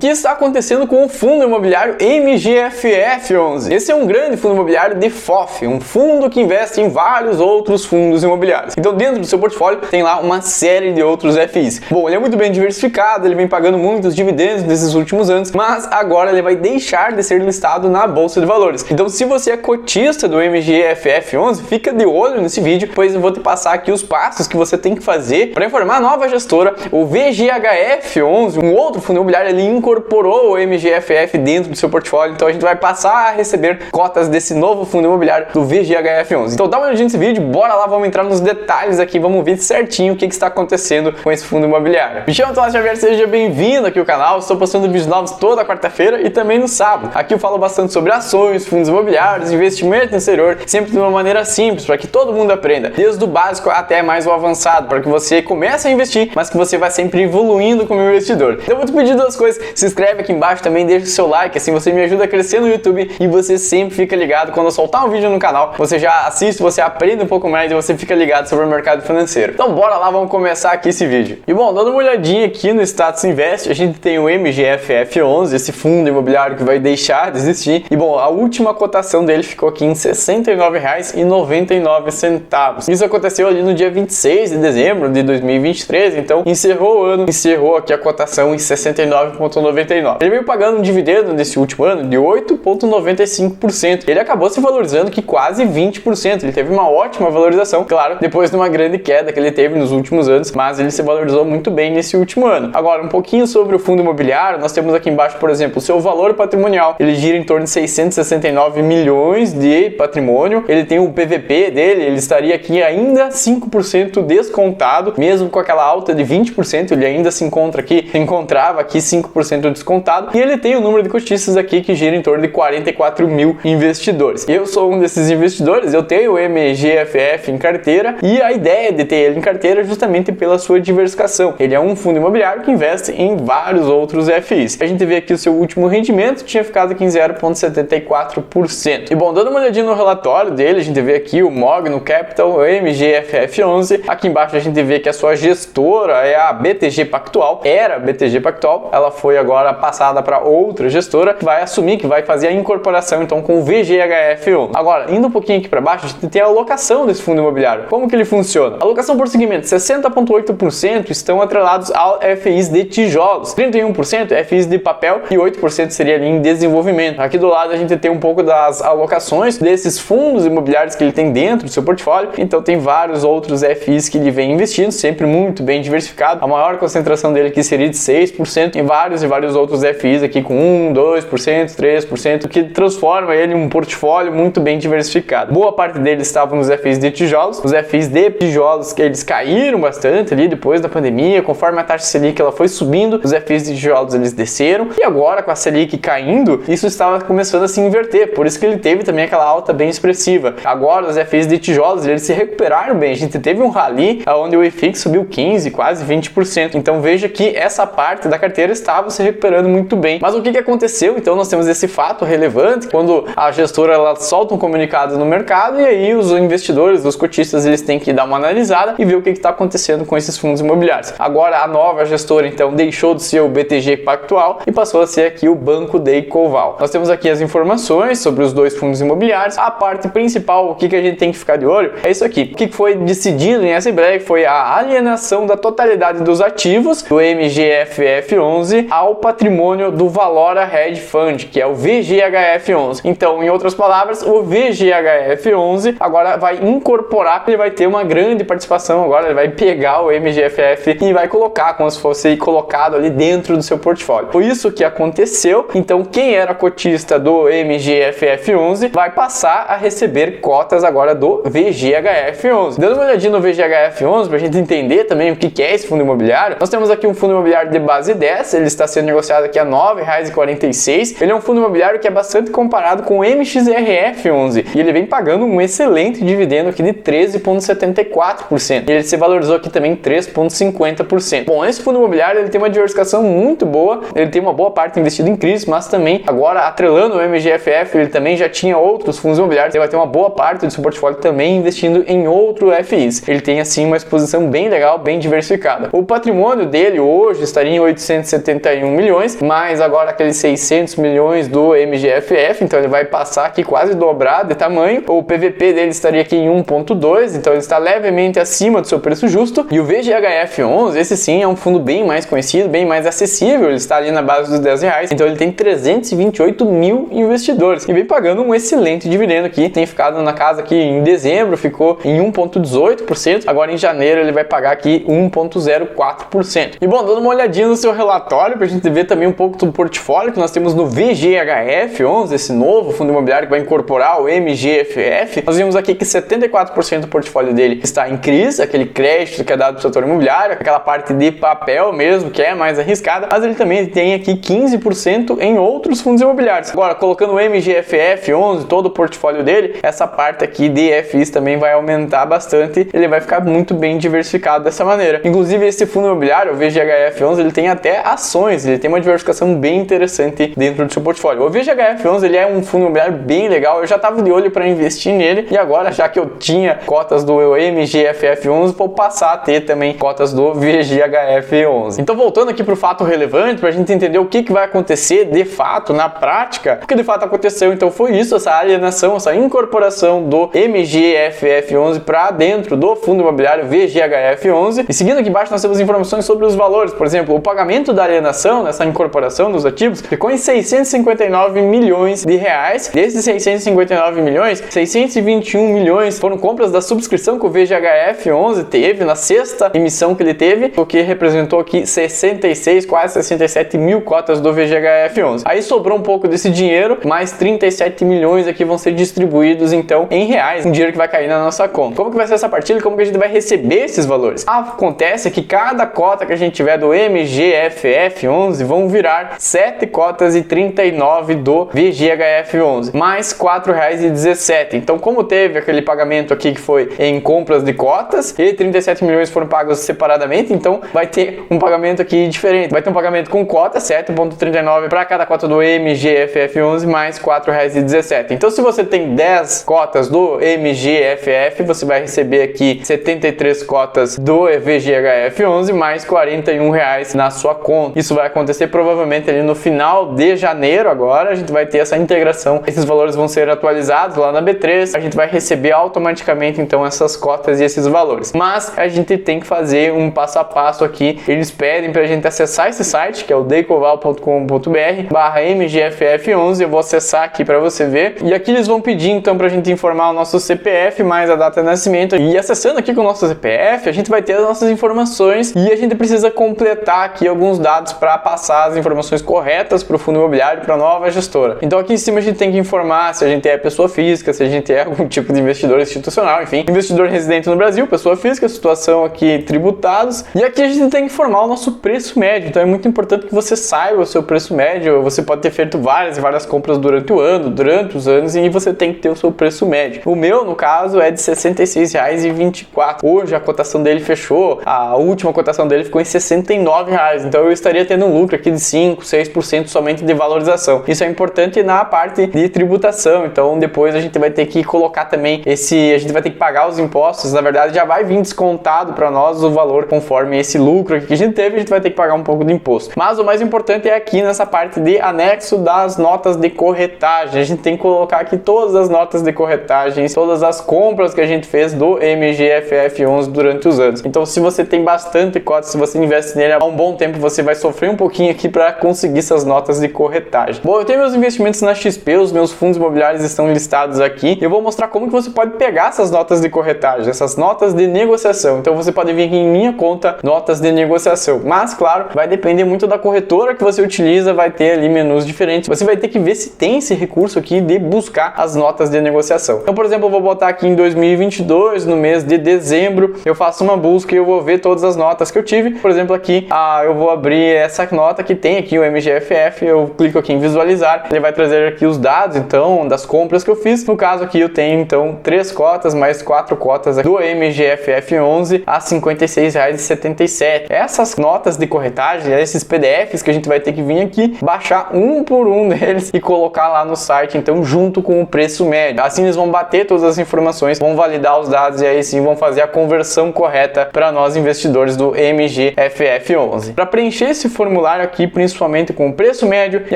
que está acontecendo com o fundo imobiliário MGFF11. Esse é um grande fundo imobiliário de FOF, um fundo que investe em vários outros fundos imobiliários. Então dentro do seu portfólio tem lá uma série de outros FIs. Bom, ele é muito bem diversificado, ele vem pagando muitos dividendos nesses últimos anos, mas agora ele vai deixar de ser listado na Bolsa de Valores. Então se você é cotista do MGFF11, fica de olho nesse vídeo, pois eu vou te passar aqui os passos que você tem que fazer para informar a nova gestora, o VGHF11, um outro fundo imobiliário. Ele incorporou o MGFF dentro do seu portfólio, então a gente vai passar a receber cotas desse novo fundo imobiliário do VGHF11. Então dá uma olhadinha nesse vídeo, bora lá, vamos entrar nos detalhes aqui, vamos ver certinho o que está acontecendo com esse fundo imobiliário. Me chamo Tomás Xavier, seja bem-vindo aqui ao canal. Estou postando vídeos novos toda quarta-feira e também no sábado. Aqui eu falo bastante sobre ações, fundos imobiliários, investimento no exterior, sempre de uma maneira simples, para que todo mundo aprenda, desde o básico até mais o avançado, para que você comece a investir, mas que você vai sempre evoluindo como investidor. Então eu vou te pedir duas coisas: se inscreve aqui embaixo, também deixa o seu like, assim você me ajuda a crescer no YouTube e você sempre fica ligado quando eu soltar um vídeo no canal, você já assiste, você aprende um pouco mais e você fica ligado sobre o mercado financeiro. Então bora lá, vamos começar aqui esse vídeo. E bom, dando uma olhadinha aqui no Status Invest, a gente tem o MGFF11, esse fundo imobiliário que vai deixar de existir. E bom, a última cotação dele ficou aqui em R$ 69,99. Isso aconteceu ali no dia 26 de dezembro de 2023, então encerrou o ano, encerrou aqui a cotação em 69,99. Ele veio pagando um dividendo nesse último ano de 8,95%. Ele acabou se valorizando que quase 20%. Ele teve uma ótima valorização, claro, depois de uma grande queda que ele teve nos últimos anos, mas ele se valorizou muito bem nesse último ano. Agora, um pouquinho sobre o fundo imobiliário, nós temos aqui embaixo, por exemplo, o seu valor patrimonial. Ele gira em torno de 669 milhões de patrimônio. Ele tem o PVP dele, ele estaria aqui ainda 5% descontado, mesmo com aquela alta de 20%, ele ainda se encontrava aqui 5% descontado. E ele tem o número de cotistas aqui que gira em torno de 44 mil investidores. Eu sou um desses investidores, eu tenho o MGFF em carteira e a ideia de ter ele em carteira é justamente pela sua diversificação. Ele é um fundo imobiliário que investe em vários outros FIs. A gente vê aqui o seu último rendimento tinha ficado aqui em 0,74%. E bom, dando uma olhadinha no relatório dele, a gente vê aqui o Mogno Capital, o MGFF11. Aqui embaixo a gente vê que a sua gestora é a BTG Pactual, era a BTG Pactual, ela foi agora passada para outra gestora que vai assumir, que vai fazer a incorporação então com o VGHF11. Agora, indo um pouquinho aqui para baixo, a gente tem a alocação desse fundo imobiliário. Como que ele funciona? Alocação por segmento: 60,8% estão atrelados ao FIs de tijolos, 31% FIs de papel e 8% seria ali em desenvolvimento. Aqui do lado a gente tem um pouco das alocações desses fundos imobiliários que ele tem dentro do seu portfólio. Então tem vários outros FIs que ele vem investindo, sempre muito bem diversificado. A maior concentração dele aqui seria de 6%, em vários outros FIs aqui com 1, 2%, 3%, que transforma ele em um portfólio muito bem diversificado. Boa parte deles estavam nos FIs de tijolos. Os FIs de tijolos que eles caíram bastante ali depois da pandemia, conforme a taxa Selic ela foi subindo, os FIs de tijolos eles desceram, e agora com a Selic caindo, isso estava começando a se inverter, por isso que ele teve também aquela alta bem expressiva. Agora os FIs de tijolos eles se recuperaram bem, a gente teve um rally onde o IFIX subiu 15%, quase 20%, então veja que essa parte da carteira estava se recuperando muito bem. Mas o que aconteceu? Então nós temos esse fato relevante, quando a gestora ela solta um comunicado no mercado, e aí os investidores, os cotistas, eles têm que dar uma analisada e ver o que está acontecendo com esses fundos imobiliários. Agora a nova gestora então deixou de ser o BTG Pactual e passou a ser aqui o Banco Daycoval. Nós temos aqui as informações sobre os dois fundos imobiliários. A parte principal, o que a gente tem que ficar de olho, é isso aqui. O que foi decidido em assembleia foi a alienação da totalidade dos ativos do MGFF11 ao patrimônio do Valora Hedge Fund, que é o VGHF11. Então, em outras palavras, o VGHF11 agora vai incorporar, ele vai ter uma grande participação agora, ele vai pegar o MGFF e vai colocar como se fosse colocado ali dentro do seu portfólio. Foi isso que aconteceu. Então, quem era cotista do MGFF11 vai passar a receber cotas agora do VGHF11. Dando uma olhadinha no VGHF11 para a gente entender também o que é esse fundo imobiliário, nós temos aqui um fundo imobiliário de base 10, ele está sendo negociado aqui a R$ 9,46. Ele é um fundo imobiliário que é bastante comparado com o MXRF11 e ele vem pagando um excelente dividendo aqui de 13,74%. E ele se valorizou aqui também 3,50%. Bom, esse fundo imobiliário ele tem uma diversificação muito boa, ele tem uma boa parte investida em CRIs, mas também agora atrelando o MGFF, ele também já tinha outros fundos imobiliários, ele vai ter uma boa parte do seu portfólio também investindo em outro FIs. Ele tem assim uma exposição bem legal, bem diversificada. O patrimônio dele hoje estaria em 871 milhões, mais agora aqueles 600 milhões do MGFF, então ele vai passar aqui quase dobrar de tamanho. O PVP dele estaria aqui em 1.2, então ele está levemente acima do seu preço justo. E o VGHF11, esse sim é um fundo bem mais conhecido, bem mais acessível, ele está ali na base dos R$10, então ele tem 328 mil investidores e vem pagando um excelente dividendo aqui, tem ficado na casa aqui em dezembro, ficou em 1.18%, agora em janeiro ele vai pagar aqui 1.04%. E bom, dando uma olhadinha no seu relatório pra gente ver também um pouco do portfólio que nós temos no VGHF11, esse novo fundo imobiliário que vai incorporar o MGFF, nós vimos aqui que 74% do portfólio dele está em CRIs, aquele crédito que é dado para o setor imobiliário, aquela parte de papel mesmo, que é mais arriscada, mas ele também tem aqui 15% em outros fundos imobiliários. Agora, colocando o MGFF11, todo o portfólio dele, essa parte aqui de FIs também vai aumentar bastante, ele vai ficar muito bem diversificado dessa maneira. Inclusive, esse fundo imobiliário, o VGHF11, ele tem até ações, ele tem uma diversificação bem interessante dentro do seu portfólio. O VGHF11, ele é um fundo imobiliário bem legal, eu já estava de olho para investir nele, e agora, já que eu tinha cotas do MGFF11, vou passar a ter também cotas do VGHF11. Então, voltando aqui para o fato relevante, para a gente entender o que vai acontecer de fato, na prática, o que de fato aconteceu, então foi isso, essa alienação, essa incorporação do MGFF11 para dentro do fundo imobiliário VGHF11. E seguindo aqui embaixo nós temos informações sobre os valores, por exemplo, o pagamento da alienação, nessa incorporação dos ativos, ficou em 659 milhões de reais. Desses 659 milhões, 621 milhões foram compras da subscrição que o VGHF11 teve na sexta emissão que ele teve, o que representou aqui 66, quase 67 mil cotas do VGHF11. Aí sobrou um pouco desse dinheiro, mais 37 milhões aqui vão ser distribuídos então em reais, um dinheiro que vai cair na nossa conta. Como que vai ser essa partilha? Como que a gente vai receber esses valores? Acontece que cada cota que a gente tiver do MGFF11 vão virar 7 cotas e 39 do VGHF11, mais R$4,17. Então, como teve aquele pagamento aqui que foi em compras de cotas e 37 milhões foram pagos separadamente, então vai ter um pagamento aqui diferente. Vai ter um pagamento com cota, 7,39 para cada cota do MGFF11, mais R$4,17. Então, se você tem 10 cotas do MGFF, você vai receber aqui 73 cotas do VGHF11, mais R$41 na sua conta. Isso vai acontecer provavelmente ali no final de janeiro. Agora a gente vai ter essa integração, esses valores vão ser atualizados lá na B3, a gente vai receber automaticamente então essas cotas e esses valores. Mas a gente tem que fazer um passo a passo aqui, eles pedem para a gente acessar esse site, que é o decoval.com.br/MGFF11, eu vou acessar aqui para você ver, e aqui eles vão pedir então para a gente informar o nosso CPF mais a data de nascimento, e acessando aqui com o nosso CPF, a gente vai ter as nossas informações e a gente precisa completar aqui alguns dados para passar as informações corretas para o fundo imobiliário, para a nova gestora. Então aqui em cima a gente tem que informar se a gente é pessoa física, se a gente é algum tipo de investidor institucional, enfim, investidor residente no Brasil, pessoa física, situação aqui tributados, e aqui a gente tem que informar o nosso preço médio. Então é muito importante que você saiba o seu preço médio. Você pode ter feito várias e várias compras durante o ano, durante os anos, e você tem que ter o seu preço médio. O meu, no caso, é de R$ 66,24. Hoje a cotação dele fechou, a última cotação dele ficou em R$ 69,00. Então eu estaria tendo um lucro aqui de 5, 6% somente de valorização. Isso é importante na parte de tributação. Então depois a gente vai ter que colocar também a gente vai ter que pagar os impostos. Na verdade já vai vir descontado para nós o valor conforme esse lucro que a gente teve, a gente vai ter que pagar um pouco de imposto. Mas o mais importante é aqui nessa parte de anexo das notas de corretagem. A gente tem que colocar aqui todas as notas de corretagem, todas as compras que a gente fez do MGFF11 durante os anos. Então se você tem bastante cota, se você investe nele há um bom tempo, você vai sofrer um pouquinho aqui para conseguir essas notas de corretagem. Bom, eu tenho meus investimentos na XP, os meus fundos imobiliários estão listados aqui. Eu vou mostrar como que você pode pegar essas notas de corretagem, essas notas de negociação. Então você pode vir aqui em minha conta, notas de negociação. Mas claro, vai depender muito da corretora que você utiliza, vai ter ali menus diferentes. Você vai ter que ver se tem esse recurso aqui de buscar as notas de negociação. Então, por exemplo, eu vou botar aqui em 2022, no mês de dezembro, eu faço uma busca e eu vou ver todas as notas que eu tive. Por exemplo, aqui, eu vou abrir essa nota que tem aqui o MGFF, eu clico aqui em visualizar, ele vai trazer aqui os dados, então, das compras que eu fiz. No caso aqui, eu tenho, então, 3 cotas, mais 4 cotas do MGFF11 a R$ 56,77. Essas notas de corretagem, esses PDFs que a gente vai ter que vir aqui, baixar um por um deles e colocar lá no site, então, junto com o preço médio. Assim, eles vão bater todas as informações, vão validar os dados e aí sim vão fazer a conversão correta para nós investidores do MGFF11. Para preencher esse formulário formulário aqui, principalmente com o preço médio, e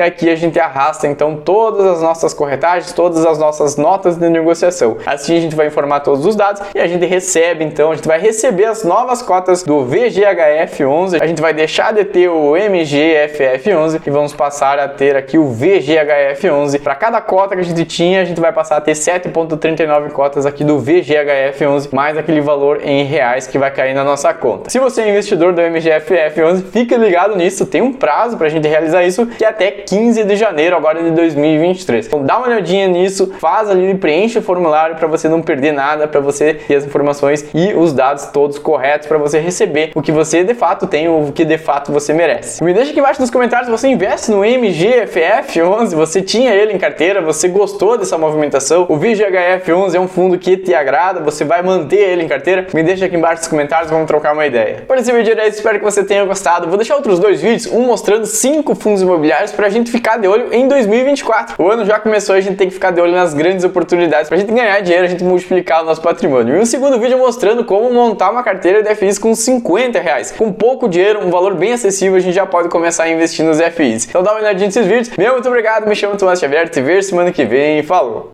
aqui a gente arrasta então todas as nossas corretagens, todas as nossas notas de negociação. Assim a gente vai informar todos os dados e a gente recebe, então a gente vai receber as novas cotas do VGHF11, a gente vai deixar de ter o MGFF11 e vamos passar a ter aqui o VGHF11. Para cada cota que a gente tinha, a gente vai passar a ter 7,39 cotas aqui do VGHF11, mais aquele valor em reais que vai cair na nossa conta. Se você é investidor do MGFF11, fica ligado nisso, tem um prazo para a gente realizar isso, que é até 15 de janeiro agora de 2023. Então dá uma olhadinha nisso, faz ali, preenche o formulário para você não perder nada, para você ter as informações e os dados todos corretos para você receber o que você de fato tem, o que de fato você merece. Me deixa aqui embaixo nos comentários se você investe no MGFF11, você tinha ele em carteira, você gostou dessa movimentação, o VGHF11 é um fundo que te agrada, você vai manter ele em carteira? Me deixa aqui embaixo nos comentários, vamos trocar uma ideia. Por esse vídeo era isso, espero que você tenha gostado. Vou deixar outros dois vídeos, um mostrando 5 fundos imobiliários pra gente ficar de olho em 2024. O ano já começou, a gente tem que ficar de olho nas grandes oportunidades pra gente ganhar dinheiro, a gente multiplicar o nosso patrimônio. E um segundo vídeo mostrando como montar uma carteira de FIs com R$50. Com pouco dinheiro, um valor bem acessível, a gente já pode começar a investir nos FIs. Então dá uma olhadinha nesses vídeos. Meu muito obrigado, me chamo Tomás Xavier, te vejo semana que vem, falou!